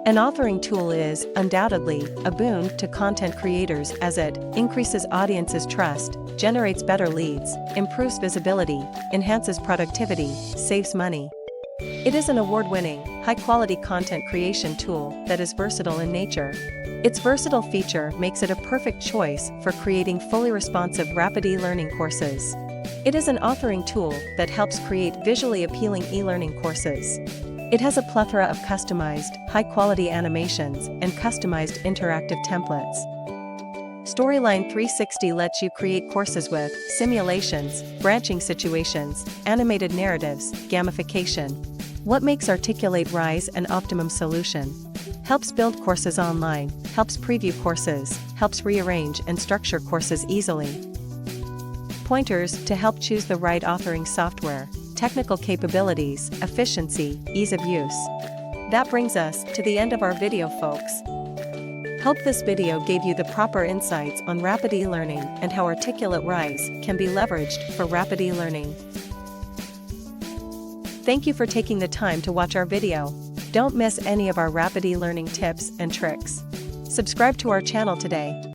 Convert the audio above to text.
An authoring tool is, undoubtedly, a boon to content creators as it increases audiences' trust, generates better leads, improves visibility, enhances productivity, saves money. It is an award-winning, high-quality content creation tool that is versatile in nature. Its versatile feature makes it a perfect choice for creating fully responsive rapid e-learning courses. It is an authoring tool that helps create visually appealing e-learning courses. It has a plethora of customized, high-quality animations and customized interactive templates. Storyline 360 lets you create courses with simulations, branching situations, animated narratives, gamification. What makes Articulate Rise an optimum solution? Helps build courses online, helps preview courses, helps rearrange and structure courses easily. Pointers to help choose the right authoring software. Technical capabilities, efficiency, ease of use. That brings us to the end of our video, folks. Hope this video gave you the proper insights on rapid e-learning and how Articulate Rise can be leveraged for rapid e-learning. Thank you for taking the time to watch our video. Don't miss any of our rapid e-learning tips and tricks. Subscribe to our channel today.